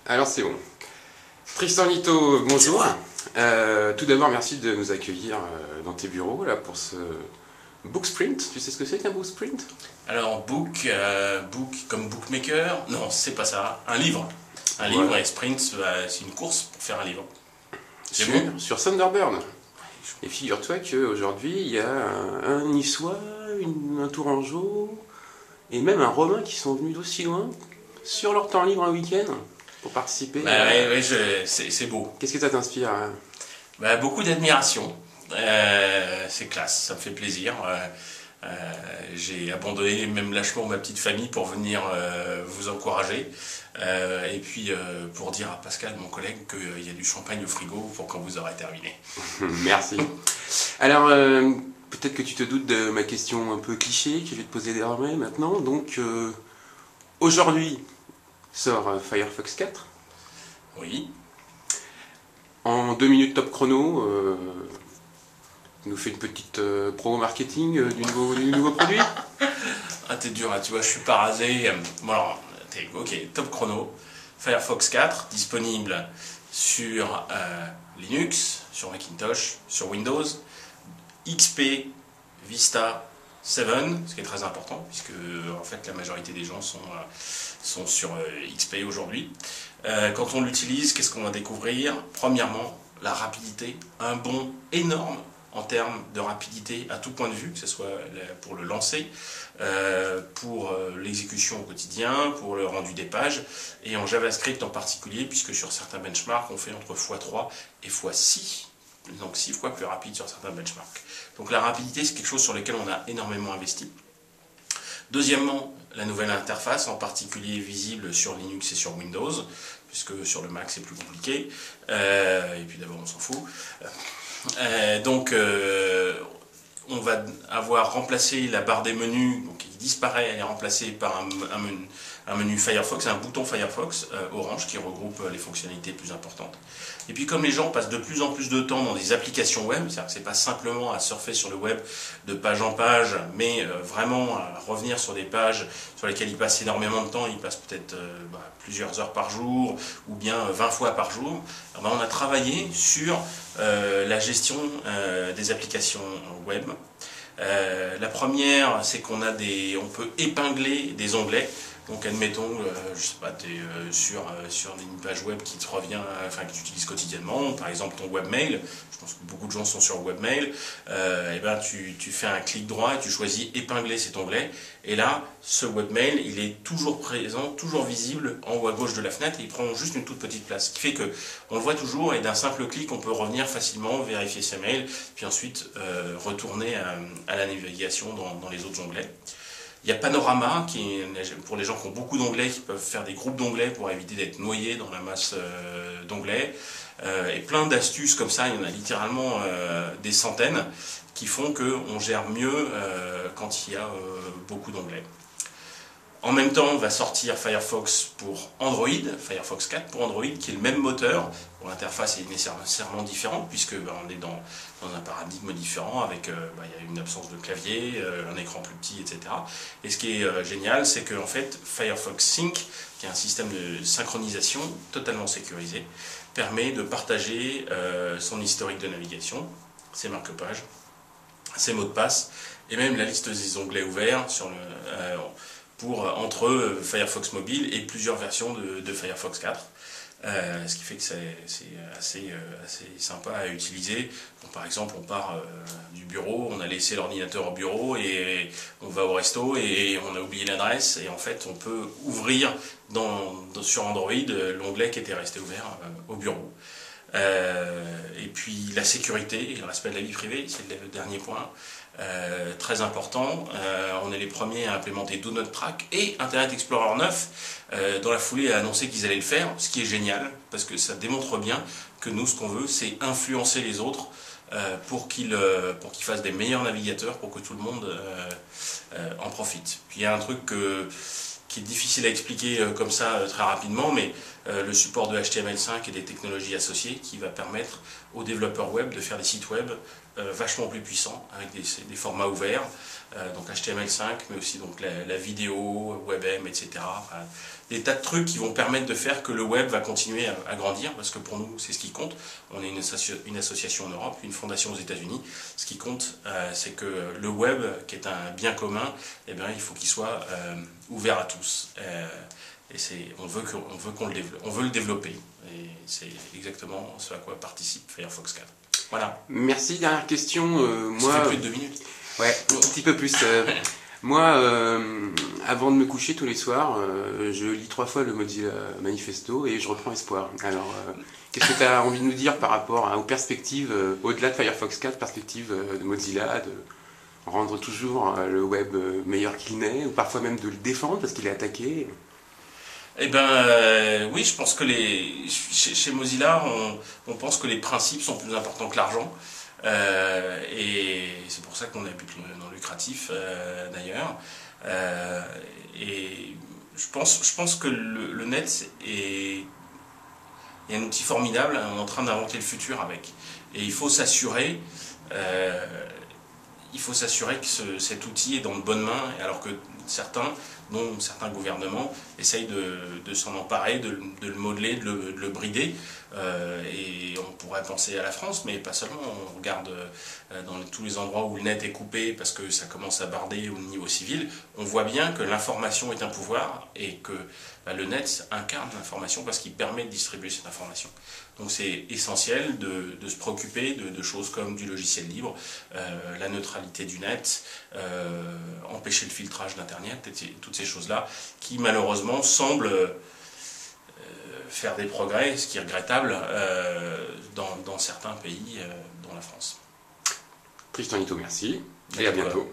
Alors c'est bon. Tristan Lito, bonjour. Tout d'abord, merci de nous accueillir dans tes bureaux là, pour ce book sprint. Tu sais ce que c'est qu'un book sprint? Alors, book comme bookmaker, non, c'est pas ça. Un livre. Un livre, et sprint, c'est une course pour faire un livre. Sur Thunderbird. Et figure-toi qu'aujourd'hui, il y a un Niçois, un Tourangeau, et même un Romain qui sont venus d'aussi loin, sur leur temps libre un week-end, pour participer. Oui, c'est beau. Qu'est-ce que ça t'inspire hein? Beaucoup d'admiration. C'est classe, ça me fait plaisir. J'ai abandonné même lâchement ma petite famille pour venir vous encourager. Et puis pour dire à Pascal, mon collègue, qu'il y a du champagne au frigo pour quand vous aurez terminé. Merci. Alors, peut-être que tu te doutes de ma question un peu cliché que je vais te poser désormais maintenant. Donc, aujourd'hui sort Firefox 4. Oui. En 2 minutes top chrono, tu nous fais une petite promo marketing du nouveau produit. Ah, t'es dur, hein, tu vois, je suis pas rasé. Bon, alors, ok, top chrono. Firefox 4, disponible sur Linux, sur Macintosh, sur Windows, XP, Vista 7, ce qui est très important, puisque en fait la majorité des gens sont sur XP aujourd'hui. Quand on l'utilise, qu'est-ce qu'on va découvrir? Premièrement, la rapidité, un bond énorme en termes de rapidité à tout point de vue, que ce soit pour le lancer, pour l'exécution au quotidien, pour le rendu des pages, et en JavaScript en particulier, puisque sur certains benchmarks, on fait entre x3 et x6, donc 6 fois plus rapide sur certains benchmarks. Donc la rapidité, c'est quelque chose sur lequel on a énormément investi. Deuxièmement, la nouvelle interface, en particulier visible sur Linux et sur Windows, puisque sur le Mac c'est plus compliqué, et puis d'abord on s'en fout. On va avoir remplacé la barre des menus, donc qui disparaît, elle est remplacée par un menu Firefox, un bouton Firefox orange qui regroupe les fonctionnalités plus importantes. Et puis comme les gens passent de plus en plus de temps dans des applications web, c'est-à-dire que c'est pas simplement à surfer sur le web de page en page, mais vraiment à revenir sur des pages sur lesquelles ils passent énormément de temps, ils passent peut-être plusieurs heures par jour, ou bien 20 fois par jour, on a travaillé sur la gestion des applications web. La première, c'est qu'on peut épingler des onglets. Donc admettons, je sais pas, tu es sur une page web qui te revient, que tu utilises quotidiennement, par exemple ton webmail, je pense que beaucoup de gens sont sur webmail, et ben tu fais un clic droit et tu choisis épingler cet onglet, et là, ce webmail, il est toujours présent, toujours visible en haut à gauche de la fenêtre, et il prend juste une toute petite place, ce qui fait que on le voit toujours, et d'un simple clic, on peut revenir facilement, vérifier ses mails, puis ensuite retourner à la navigation dans les autres onglets. Il y a Panorama, qui est pour les gens qui ont beaucoup d'onglets, qui peuvent faire des groupes d'onglets pour éviter d'être noyés dans la masse d'onglets. Et plein d'astuces comme ça, il y en a littéralement des centaines, qui font qu'on gère mieux quand il y a beaucoup d'onglets. En même temps, on va sortir Firefox pour Android, Firefox 4 pour Android, qui est le même moteur. Bon, l'interface est nécessairement différente, puisque on est dans un paradigme différent, avec il y a une absence de clavier, un écran plus petit, etc. Et ce qui est génial, c'est qu'en fait, Firefox Sync, qui est un système de synchronisation totalement sécurisé, permet de partager son historique de navigation, ses marque-pages, ses mots de passe, et même la liste des onglets ouverts entre Firefox Mobile et plusieurs versions de Firefox 4. Ce qui fait que c'est assez sympa à utiliser. Donc, par exemple, on part du bureau, on a laissé l'ordinateur au bureau et on va au resto et on a oublié l'adresse, et en fait on peut ouvrir sur Android l'onglet qui était resté ouvert au bureau. Et puis la sécurité et le respect de la vie privée, c'est le dernier point. Très important, on est les premiers à implémenter Do Not Track et Internet Explorer 9 dans la foulée a annoncé qu'ils allaient le faire, ce qui est génial parce que ça démontre bien que nous ce qu'on veut c'est influencer les autres pour qu'ils fassent des meilleurs navigateurs, pour que tout le monde en profite. Puis il y a un truc qui est difficile à expliquer comme ça très rapidement, mais le support de HTML5 et des technologies associées qui va permettre aux développeurs web de faire des sites web vachement plus puissant, avec des formats ouverts, donc HTML5, mais aussi donc la vidéo, WebM, etc. Enfin, des tas de trucs qui vont permettre de faire que le web va continuer à grandir, parce que pour nous, c'est ce qui compte. On est une association en Europe, une fondation aux États-Unis. Ce qui compte, c'est que le web, qui est un bien commun, eh bien, il faut qu'il soit ouvert à tous. Et on veut qu'on le développe, on veut le développer. Et c'est exactement ce à quoi participe Firefox 4. Voilà. Merci. Dernière question. Ça Moi, fait plus de 2 minutes. Ouais, un petit peu plus. Moi, avant de me coucher tous les soirs, je lis 3 fois le Mozilla Manifesto et je reprends espoir. Alors, qu'est-ce que tu as envie de nous dire par rapport aux perspectives, au-delà de Firefox 4, perspectives de Mozilla, de rendre toujours le web meilleur qu'il n'est, ou parfois même de le défendre parce qu'il est attaqué? Eh ben, oui, je pense que chez Mozilla, on pense que les principes sont plus importants que l'argent. Et c'est pour ça qu'on a un but non lucratif d'ailleurs. Et je pense que le net est un outil formidable. On est en train d'inventer le futur avec. Et il faut s'assurer que cet outil est dans de bonnes mains, alors que certains gouvernements essayent de s'en emparer, de le modeler, de le brider. Et on pourrait penser à la France, mais pas seulement. On regarde dans tous les endroits où le net est coupé parce que ça commence à barder au niveau civil. On voit bien que l'information est un pouvoir et que le net incarne l'information parce qu'il permet de distribuer cette information. Donc c'est essentiel de se préoccuper de choses comme du logiciel libre, la neutralité du net, empêcher le filtrage d'Internet, toutes ces choses-là qui malheureusement semblent faire des progrès, ce qui est regrettable dans certains pays, dont la France. Tristan Ito, merci et à bientôt.